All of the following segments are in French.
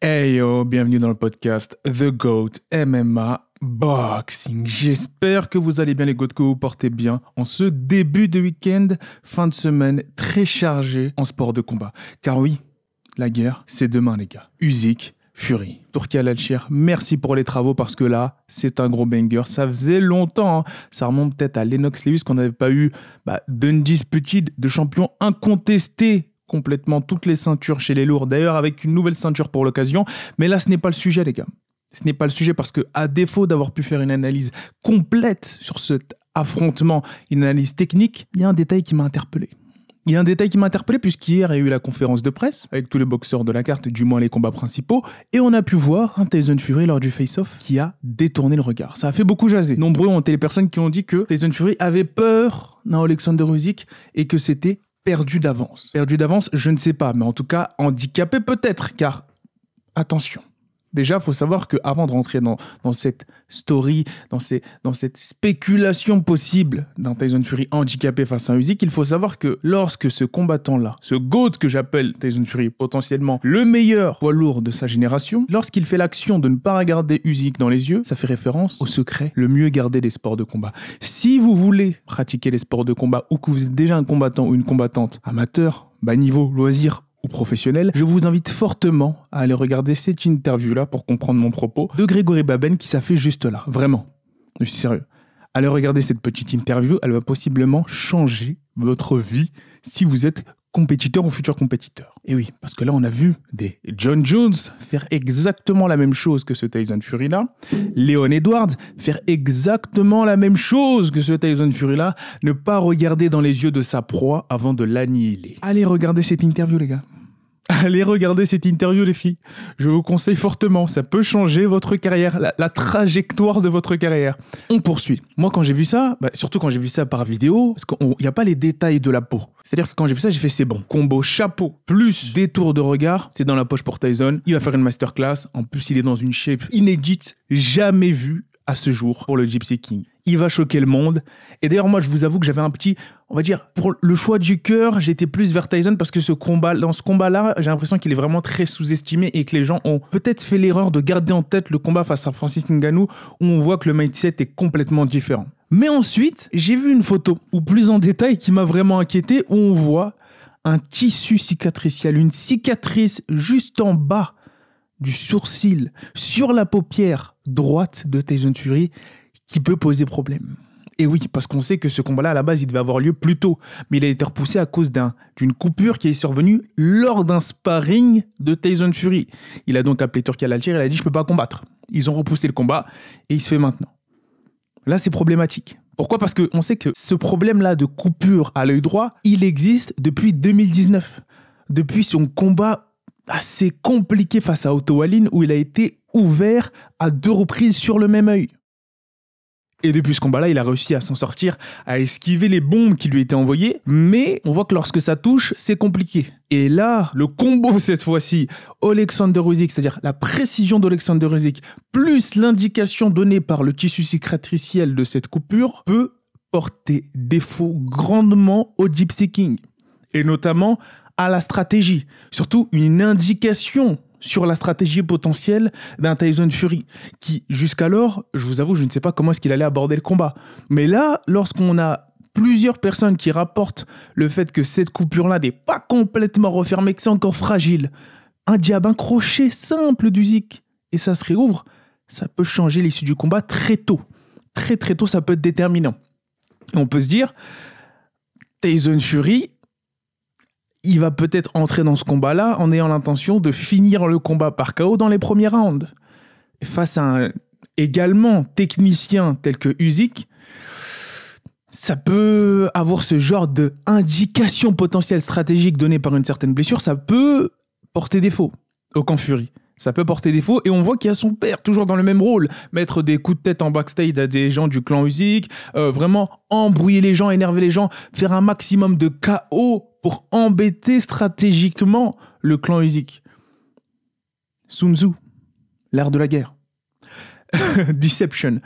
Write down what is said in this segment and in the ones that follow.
Hey yo, bienvenue dans le podcast The GOAT MMA Boxing. J'espère que vous allez bien les GOAT, que vous portez bien en ce début de week-end, fin de semaine très chargé en sport de combat. Car oui, la guerre, c'est demain les gars. Usyk, Fury. Turki Al-Alshir, merci pour les travaux parce que là, c'est un gros banger. Ça faisait longtemps, hein. Ça remonte peut-être à Lennox Lewis qu'on n'avait pas eu d'undisputed, de champion incontesté. Complètement toutes les ceintures chez les lourds, d'ailleurs avec une nouvelle ceinture pour l'occasion. Mais là, ce n'est pas le sujet, les gars. Ce n'est pas le sujet parce que, à défaut d'avoir pu faire une analyse complète sur cet affrontement, une analyse technique, il y a un détail qui m'a interpellé. Il y a un détail qui m'a interpellé puisqu'hier, il y a eu la conférence de presse avec tous les boxeurs de la carte, du moins les combats principaux, et on a pu voir un Tyson Fury lors du face-off qui a détourné le regard. Ça a fait beaucoup jaser. Nombreux ont été les personnes qui ont dit que Tyson Fury avait peur d'un Alexander Usyk et que c'était perdu d'avance. Perdu d'avance, je ne sais pas, mais en tout cas, handicapé peut-être, car, attention, déjà, il faut savoir qu'avant de rentrer dans cette story, dans cette spéculation possible d'un Tyson Fury handicapé face à un Usyk, il faut savoir que lorsque ce combattant-là, ce GOAT que j'appelle Tyson Fury, potentiellement le meilleur poids lourd de sa génération, lorsqu'il fait l'action de ne pas regarder Usyk dans les yeux, ça fait référence au secret le mieux gardé des sports de combat. Si vous voulez pratiquer les sports de combat ou que vous êtes déjà un combattant ou une combattante amateur, bas niveau, loisir, ou professionnel, je vous invite fortement à aller regarder cette interview-là pour comprendre mon propos de Grégory Baben qui s'affiche juste là. Vraiment. Je suis sérieux. Allez regarder cette petite interview, elle va possiblement changer votre vie si vous êtes compétiteur ou futur compétiteur. Et oui, parce que là, on a vu des John Jones faire exactement la même chose que ce Tyson Fury-là, Leon Edwards faire exactement la même chose que ce Tyson Fury-là, ne pas regarder dans les yeux de sa proie avant de l'annihiler. Allez regarder cette interview, les gars. Allez regarder cette interview, les filles. Je vous conseille fortement. Ça peut changer votre carrière, la trajectoire de votre carrière. On poursuit. Moi, quand j'ai vu ça, surtout quand j'ai vu ça par vidéo, parce qu'il n'y a pas les détails de la peau. C'est-à-dire que quand j'ai vu ça, j'ai fait c'est bon. Combo chapeau plus détour de regard, c'est dans la poche pour Tyson. Il va faire une masterclass. En plus, il est dans une shape inédite, jamais vue à ce jour pour le Gypsy King. Il va choquer le monde. Et d'ailleurs, moi, je vous avoue que j'avais un petit, on va dire, pour le choix du cœur, j'étais plus vers Tyson parce que dans ce combat-là, j'ai l'impression qu'il est vraiment très sous-estimé et que les gens ont peut-être fait l'erreur de garder en tête le combat face à Francis Ngannou où on voit que le mindset est complètement différent. Mais ensuite, j'ai vu une photo, ou plus en détail, qui m'a vraiment inquiété, où on voit un tissu cicatriciel, une cicatrice juste en bas du sourcil, sur la paupière droite de Tyson Fury, qui peut poser problème. Et oui, parce qu'on sait que ce combat-là, à la base, il devait avoir lieu plus tôt. Mais il a été repoussé à cause d'une coupure qui est survenue lors d'un sparring de Tyson Fury. Il a donc appelé Turki Al-Alshir, il a dit « je peux pas combattre ». Ils ont repoussé le combat et il se fait maintenant. Là, c'est problématique. Pourquoi ? Parce qu'on sait que ce problème-là de coupure à l'œil droit, il existe depuis 2019. Depuis son combat assez compliqué face à Otto Wallin, où il a été ouvert à 2 reprises sur le même œil. Et depuis ce combat-là, il a réussi à s'en sortir, à esquiver les bombes qui lui étaient envoyées. Mais on voit que lorsque ça touche, c'est compliqué. Et là, le combo cette fois-ci, Alexander Usyk, c'est-à-dire la précision d'Alexander Usyk, plus l'indication donnée par le tissu cicatriciel de cette coupure, peut porter défaut grandement au Gypsy King. Et notamment à la stratégie. Surtout une indication sur la stratégie potentielle d'un Tyson Fury, qui jusqu'alors, je vous avoue, je ne sais pas comment est-ce qu'il allait aborder le combat. Mais là, lorsqu'on a plusieurs personnes qui rapportent le fait que cette coupure-là n'est pas complètement refermée, que c'est encore fragile, un jab, un crochet simple d'Usyk, et ça se réouvre, ça peut changer l'issue du combat très tôt. Très très tôt, ça peut être déterminant. Et on peut se dire, Tyson Fury, il va peut-être entrer dans ce combat-là en ayant l'intention de finir le combat par KO dans les premiers rounds. Et face à un également technicien tel que Usyk, ça peut avoir ce genre d'indication potentielle stratégique donnée par une certaine blessure, ça peut porter défaut au camp Fury. Ça peut porter défaut et on voit qu'il y a son père toujours dans le même rôle, mettre des coups de tête en backstage à des gens du clan Usyk, vraiment embrouiller les gens, énerver les gens, faire un maximum de KO pour embêter stratégiquement le clan Usyk. Sun Tzu, l'art de la guerre. Deception.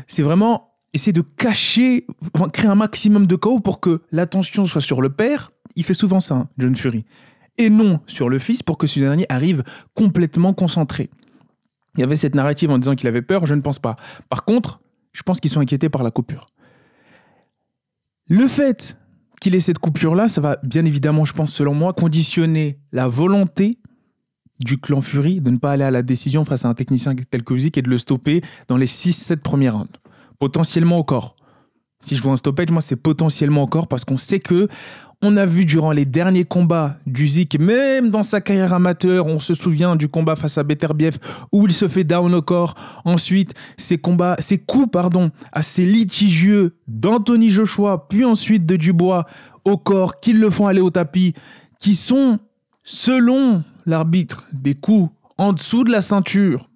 C'est vraiment essayer de cacher, créer un maximum de KO pour que l'attention soit sur le père. Il fait souvent ça, John Fury. et non sur le fils pour que ce dernier arrive complètement concentré. Il y avait cette narrative en disant qu'il avait peur, je ne pense pas. Par contre, je pense qu'ils sont inquiétés par la coupure. Le fait qu'il ait cette coupure-là, ça va bien évidemment, je pense, selon moi, conditionner la volonté du clan Fury de ne pas aller à la décision face à un technicien tel que Usyk et de le stopper dans les 6-7 premiers rounds. Potentiellement au corps. Si je vois un stoppage, moi, c'est potentiellement au corps parce qu'on sait que on a vu durant les derniers combats d'Usyk, même dans sa carrière amateur, on se souvient du combat face à Beterbiev où il se fait down au corps. Ensuite, ces coups assez litigieux d'Anthony Joshua, puis ensuite de Dubois au corps, qui le font aller au tapis, qui sont, selon l'arbitre, des coups en dessous de la ceinture.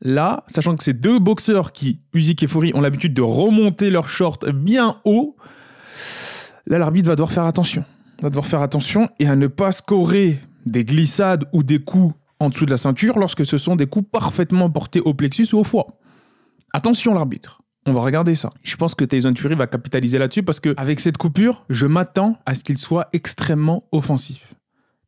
Là, sachant que ces deux boxeurs Usyk et Fury, ont l'habitude de remonter leurs shorts bien haut, là, l'arbitre va devoir faire attention. Et à ne pas scorer des glissades ou des coups en dessous de la ceinture lorsque ce sont des coups parfaitement portés au plexus ou au foie. Attention, l'arbitre. On va regarder ça. Je pense que Tyson Fury va capitaliser là-dessus parce qu'avec cette coupure, je m'attends à ce qu'il soit extrêmement offensif.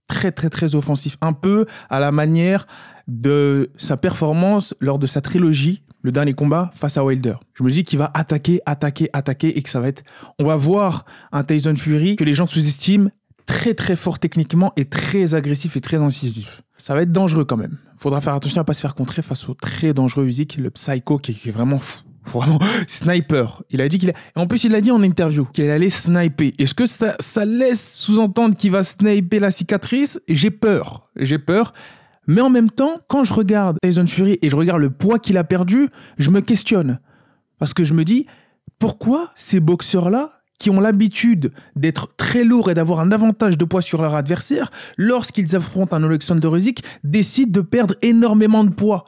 Très, très, très offensif. Un peu à la manière de sa performance lors de sa trilogie, le dernier combat face à Wilder. Je me dis qu'il va attaquer et que ça va être... On va voir un Tyson Fury que les gens sous-estiment très très fort techniquement et très agressif et très incisif. Ça va être dangereux quand même. Faudra faire attention à ne pas se faire contrer face au très dangereux Usyk, le psycho qui est vraiment fou. Vraiment sniper. Il a dit en plus, il a dit en interview qu'il allait sniper. Est-ce que ça laisse sous-entendre qu'il va sniper la cicatrice ? J'ai peur. Mais en même temps, quand je regarde Tyson Fury et je regarde le poids qu'il a perdu, je me questionne. Parce que je me dis, pourquoi ces boxeurs-là, qui ont l'habitude d'être très lourds et d'avoir un avantage de poids sur leur adversaire, lorsqu'ils affrontent un Alexander Usyk, décident de perdre énormément de poids ?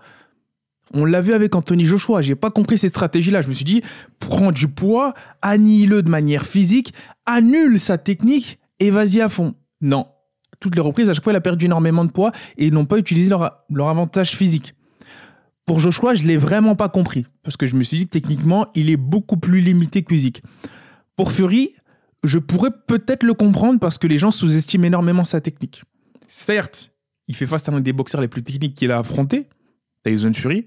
On l'a vu avec Anthony Joshua. J'ai pas compris ces stratégies-là. Je me suis dit, prends du poids, annihile-le de manière physique, annule sa technique et vas-y à fond. Non. Toutes les reprises, à chaque fois, il a perdu énormément de poids et ils n'ont pas utilisé leur avantage physique. Pour Joshua, je l'ai vraiment pas compris. Parce que je me suis dit, techniquement, il est beaucoup plus limité qu'Usyk. Pour Fury, je pourrais peut-être le comprendre parce que les gens sous-estiment énormément sa technique. Certes, il fait face à un des boxeurs les plus techniques qu'il a affronté, Tyson Fury.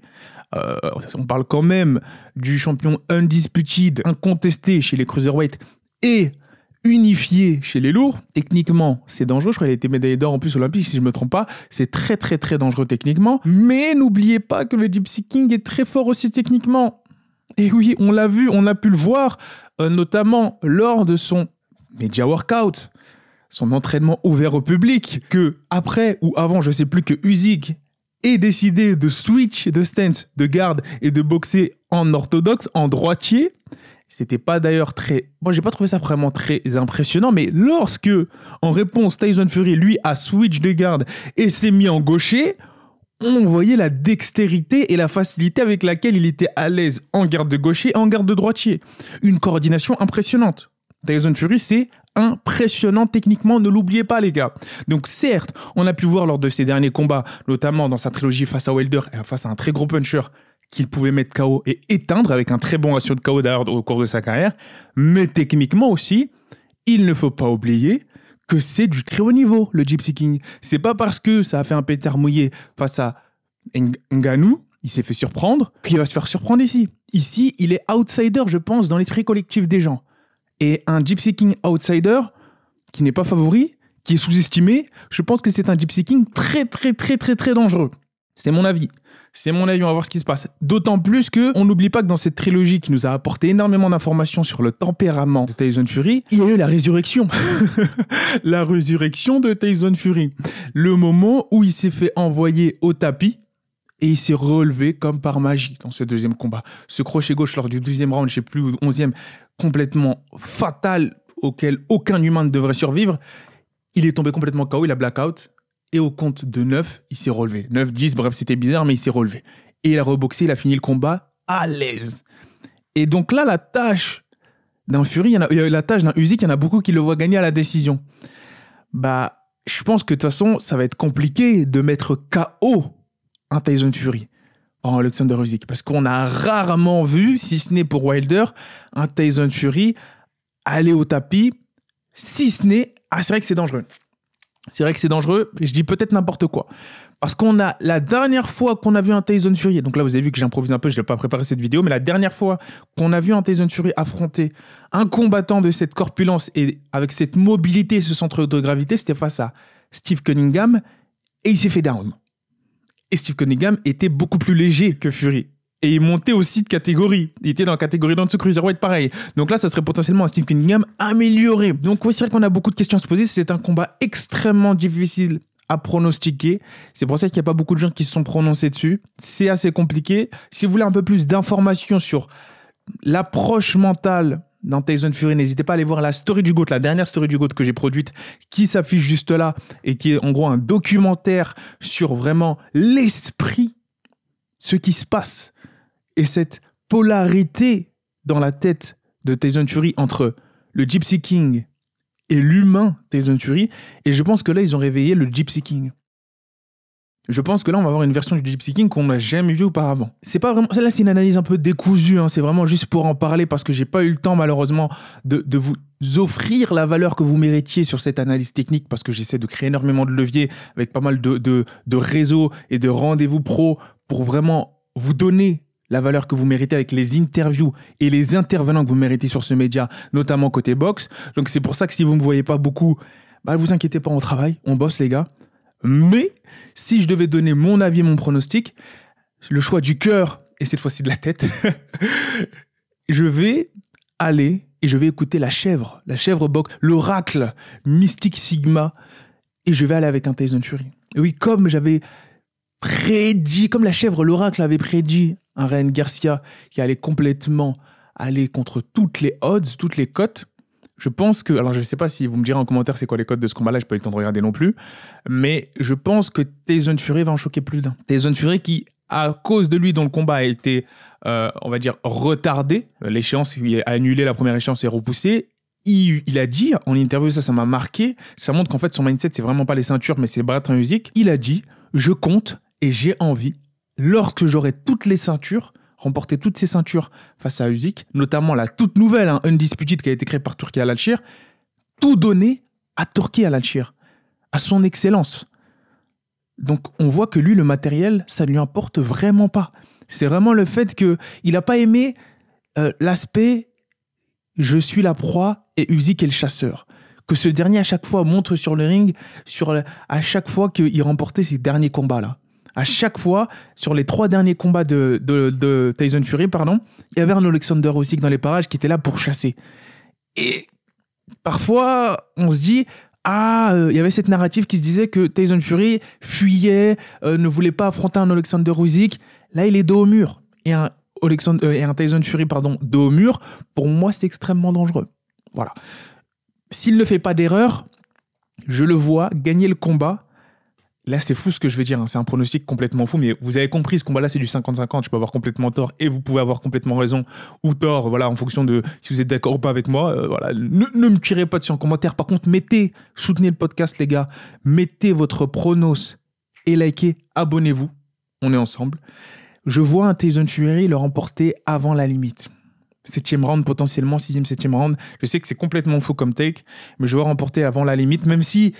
On parle quand même du champion undisputed, incontesté chez les cruiserweight et unifié chez les lourds. Techniquement, c'est dangereux. Je crois qu'il a été médaillé d'or en plus olympique, si je ne me trompe pas. C'est très, très, très dangereux techniquement. Mais n'oubliez pas que le Gypsy King est très fort aussi techniquement. Et oui, on l'a vu, on a pu le voir, notamment lors de son media workout, son entraînement ouvert au public, que après ou avant, je ne sais plus, que Usyk ait décidé de switch de stance, de garde et de boxer en orthodoxe, en droitier. C'était pas d'ailleurs très... Moi, j'ai pas trouvé ça vraiment très impressionnant, mais lorsque, en réponse, Tyson Fury, lui, a switch de garde et s'est mis en gaucher, on voyait la dextérité et la facilité avec laquelle il était à l'aise en garde de gaucher et en garde de droitier. Une coordination impressionnante. Tyson Fury, c'est impressionnant techniquement, ne l'oubliez pas les gars. Donc certes, on a pu voir lors de ses derniers combats, notamment dans sa trilogie face à Wilder et face à un très gros puncher, qu'il pouvait mettre KO et éteindre avec un très bon ratio de KO d'ailleurs au cours de sa carrière, mais techniquement aussi, il ne faut pas oublier que c'est du très haut niveau, le Gypsy King. C'est pas parce que ça a fait un pétard mouillé face à Ngannou, il s'est fait surprendre, qu'il va se faire surprendre ici. Ici, il est outsider, je pense, dans l'esprit collectif des gens. Et un Gypsy King outsider, qui n'est pas favori, qui est sous-estimé, je pense que c'est un Gypsy King très, très, très, très, très dangereux. C'est mon avis. On va voir ce qui se passe. D'autant plus qu'on n'oublie pas que dans cette trilogie qui nous a apporté énormément d'informations sur le tempérament de Tyson Fury, il y a eu la résurrection. La résurrection de Tyson Fury. Le moment où il s'est fait envoyer au tapis et il s'est relevé comme par magie dans ce deuxième combat. Ce crochet gauche lors du 12e round, je ne sais plus, ou 11e, complètement fatal, auquel aucun humain ne devrait survivre. Il est tombé complètement KO, il a blackout. Et au compte de 9, il s'est relevé. 9, 10, bref, c'était bizarre, mais il s'est relevé. Et il a reboxé, il a fini le combat à l'aise. Et donc là, la tâche d'un Fury, la tâche d'un Usyk, il y en a beaucoup qui le voient gagner à la décision. Je pense que de toute façon, ça va être compliqué de mettre KO un Tyson Fury en Alexander Usyk. Parce qu'on a rarement vu, si ce n'est pour Wilder, un Tyson Fury aller au tapis, si ce n'est... Ah, c'est vrai que c'est dangereux. C'est vrai que c'est dangereux, et je dis peut-être n'importe quoi. Parce qu'on a, la dernière fois qu'on a vu un Tyson Fury, donc là vous avez vu que j'improvise un peu, je n'ai pas préparé cette vidéo, mais la dernière fois qu'on a vu un Tyson Fury affronter un combattant de cette corpulence et avec cette mobilité, ce centre de gravité, c'était face à Steve Cunningham, et il s'est fait down. Et Steve Cunningham était beaucoup plus léger que Fury. Et il montait aussi de catégorie. Il était dans la catégorie d'en dessous cruiserweight, pareil. Donc là, ça serait potentiellement un Steve Cunningham amélioré. Donc oui, c'est vrai qu'on a beaucoup de questions à se poser. C'est un combat extrêmement difficile à pronostiquer. C'est pour ça qu'il n'y a pas beaucoup de gens qui se sont prononcés dessus. C'est assez compliqué. Si vous voulez un peu plus d'informations sur l'approche mentale d'un Tyson Fury, n'hésitez pas à aller voir la story du GOAT, la dernière story du GOAT que j'ai produite, qui s'affiche juste là et qui est en gros un documentaire sur vraiment l'esprit, ce qui se passe. Et cette polarité dans la tête de Tyson Fury entre le Gypsy King et l'humain Tyson Fury. Et je pense que là, ils ont réveillé le Gypsy King. Je pense que là, on va avoir une version du Gypsy King qu'on n'a jamais vue auparavant. C'est pas vraiment... Là, c'est une analyse un peu décousue. Hein. C'est vraiment juste pour en parler parce que j'ai pas eu le temps, malheureusement, de vous offrir la valeur que vous méritiez sur cette analyse technique parce que j'essaie de créer énormément de leviers avec pas mal de réseaux et de rendez-vous pro pour vraiment vous donner la valeur que vous méritez avec les interviews et les intervenants que vous méritez sur ce média, notamment côté boxe. Donc c'est pour ça que si vous ne me voyez pas beaucoup, bah, vous inquiétez pas, on travaille, on bosse les gars. Mais si je devais donner mon avis et mon pronostic, le choix du cœur, et cette fois-ci de la tête, je vais aller et je vais écouter la chèvre boxe, l'oracle Mystic Sigma, et je vais aller avec un Tyson Fury. Et oui, comme j'avais prédit, comme la chèvre, l'oracle avait prédit un Ryan Garcia qui allait complètement aller contre toutes les odds, toutes les cotes. Je pense que, alors je ne sais pas si vous me direz en commentaire c'est quoi les cotes de ce combat-là, je n'ai pas eu le temps de regarder non plus, mais je pense que Tyson Fury va en choquer plus d'un. Tyson Fury qui, à cause de lui dont le combat a été, on va dire, retardé, l'échéance, il a annulé la première échéance et repoussé, il a dit, en interview, ça m'a marqué, ça montre qu'en fait son mindset c'est vraiment pas les ceintures mais c'est battre un Usyk, il a dit, je compte et j'ai envie, lorsque j'aurai toutes les ceintures, remporter toutes ces ceintures face à Usyk, notamment la toute nouvelle, Undisputed, qui a été créée par Turki Al-Alshir, tout donner à Turki Al-Alshir, à son excellence. Donc on voit que lui, le matériel, ça ne lui importe vraiment pas. C'est vraiment le fait qu'il n'a pas aimé l'aspect « je suis la proie et Usyk est le chasseur ». Que ce dernier, à chaque fois, montre sur le ring, à chaque fois qu'il remportait ses derniers combats-là. À chaque fois, sur les 3 derniers combats de Tyson Fury, il y avait un Alexander Usyk dans les parages qui était là pour chasser. Et parfois, on se dit, il y avait cette narrative qui se disait que Tyson Fury fuyait, ne voulait pas affronter un Alexander Usyk. Là, il est dos au mur. Et un Tyson Fury, dos au mur, pour moi, c'est extrêmement dangereux. Voilà. S'il ne fait pas d'erreur, je le vois gagner le combat. Là, c'est fou ce que je vais dire, c'est un pronostic complètement fou, mais vous avez compris, ce combat-là, c'est du 50-50, je peux avoir complètement tort et vous pouvez avoir complètement raison ou tort, voilà, en fonction de si vous êtes d'accord ou pas avec moi, voilà. Ne me tirez pas dessus en commentaire. Par contre, soutenez le podcast, les gars, mettez votre pronos et likez, abonnez-vous, on est ensemble. Je vois un Tyson Fury le remporter avant la limite. 7e round potentiellement, 6e, 7e round. Je sais que c'est complètement faux comme take, mais je vois remporter avant la limite, même si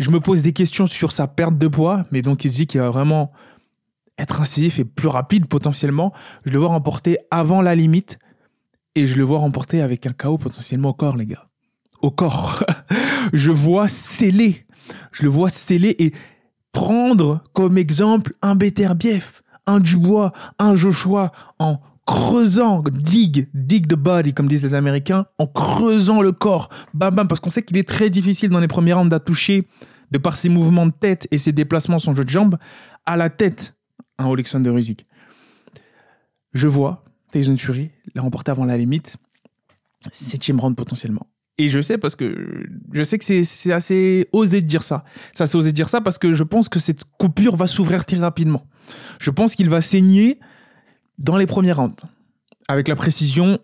je me pose des questions sur sa perte de poids, mais donc il se dit qu'il va vraiment être incisif et plus rapide potentiellement. Je le vois remporter avant la limite et je le vois remporter avec un KO potentiellement au corps, les gars. Au corps. Je le vois sceller et prendre comme exemple un Beterbiev, un Dubois, un Joshua en creusant, dig the body, comme disent les Américains, en creusant le corps, bam bam, parce qu'on sait qu'il est très difficile dans les premiers rounds à toucher, de par ses mouvements de tête et ses déplacements, son jeu de jambes, à la tête, un Alexander Usyk. Je vois Tyson Fury l'a remporté avant la limite, 7e round potentiellement. Et je sais que c'est assez osé de dire ça. C'est assez osé de dire ça parce que je pense que cette coupure va s'ouvrir très rapidement. Je pense qu'il va saigner dans les premiers rounds, avec la précision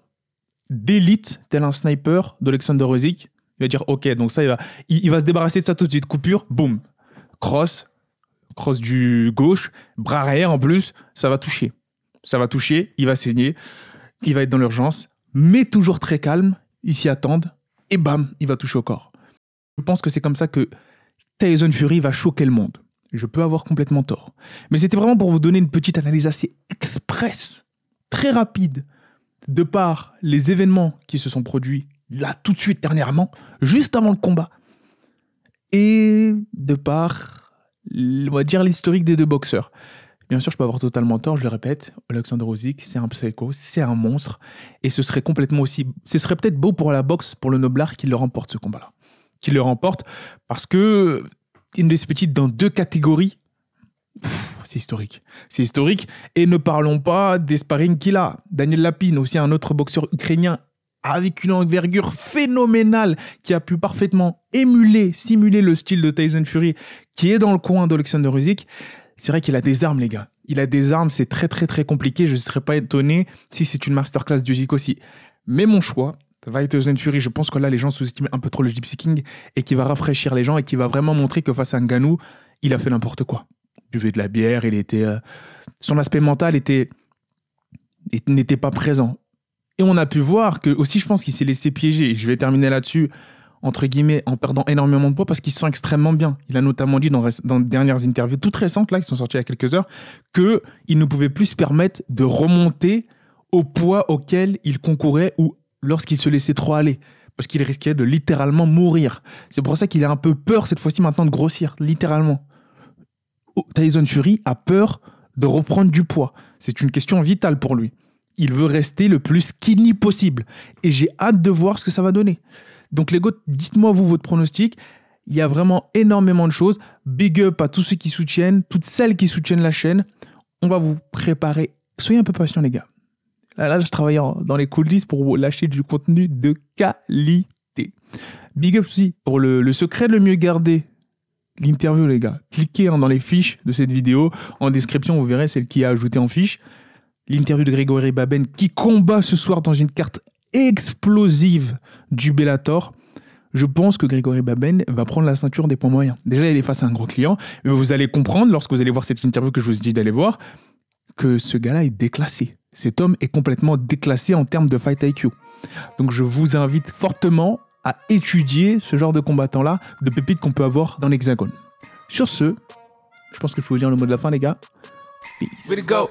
d'élite, tel un sniper d'Alexander Usyk. Il va dire, ok, donc ça, il va se débarrasser de ça tout de suite. Coupure, boum. Cross du gauche, bras arrière en plus, ça va toucher. Il va saigner, il va être dans l'urgence, mais toujours très calme, ils s'y attendent, et bam, il va toucher au corps. Je pense que c'est comme ça que Tyson Fury va choquer le monde. Je peux avoir complètement tort. Mais c'était vraiment pour vous donner une petite analyse assez express, très rapide, de par les événements qui se sont produits là tout de suite dernièrement, juste avant le combat, et de par, on va dire, l'historique des deux boxeurs. Bien sûr, je peux avoir totalement tort, je le répète, Alexander Usyk, c'est un psycho, c'est un monstre, et ce serait peut-être beau pour la boxe, pour le noblard, qu'il le remporte ce combat-là. Qu'il le remporte, parce que il est petit dans 2 catégories. C'est historique. C'est historique. Et ne parlons pas des sparring qu'il a. Daniel Lapine, aussi un autre boxeur ukrainien avec une envergure phénoménale qui a pu parfaitement simuler le style de Tyson Fury qui est dans le coin d'Alexander Usyk. C'est vrai qu'il a des armes, les gars. Il a des armes, c'est très très très compliqué. Je ne serais pas étonné si c'est une masterclass d'Usyk aussi. Mais mon choix va être Tyson Fury. Je pense que là, les gens sous-estiment un peu trop le Gypsy King et qui va rafraîchir les gens et qui va vraiment montrer que face à Ngannou, il a fait n'importe quoi. Il buvait de la bière, son aspect mental n'était pas présent. Et on a pu voir que aussi, je pense qu'il s'est laissé piéger. Et je vais terminer là-dessus, entre guillemets, en perdant énormément de poids parce qu'il se sent extrêmement bien. Il a notamment dit dans de dernières interviews toutes récentes, là, qui sont sorties il y a quelques heures, qu'il ne pouvait plus se permettre de remonter au poids auquel il concourait ou lorsqu'il se laissait trop aller. Parce qu'il risquait de littéralement mourir. C'est pour ça qu'il a un peu peur cette fois-ci maintenant de grossir, littéralement. Tyson Fury a peur de reprendre du poids. C'est une question vitale pour lui. Il veut rester le plus skinny possible. Et j'ai hâte de voir ce que ça va donner. Donc les gars, dites-moi vous votre pronostic. Il y a vraiment énormément de choses. Big up à tous ceux qui soutiennent, toutes celles qui soutiennent la chaîne. On va vous préparer. Soyez un peu patients les gars. Là, je travaille dans les coulisses pour vous lâcher du contenu de qualité. Big up aussi pour le secret le mieux gardé. L'interview les gars. Cliquez dans les fiches de cette vidéo. En description, vous verrez celle qui est ajoutée en fiche. L'interview de Grégory Baben qui combat ce soir dans une carte explosive du Bellator. Je pense que Grégory Baben va prendre la ceinture des poids moyens. Déjà, il est face à un gros client. Mais vous allez comprendre, lorsque vous allez voir cette interview que je vous ai dit d'aller voir, que ce gars-là est déclassé. Cet homme est complètement déclassé en termes de fight IQ. Donc, je vous invite fortement à étudier ce genre de combattant-là, de pépites qu'on peut avoir dans l'Hexagone. Sur ce, je pense que je peux vous dire le mot de la fin, les gars. Peace. Way to go.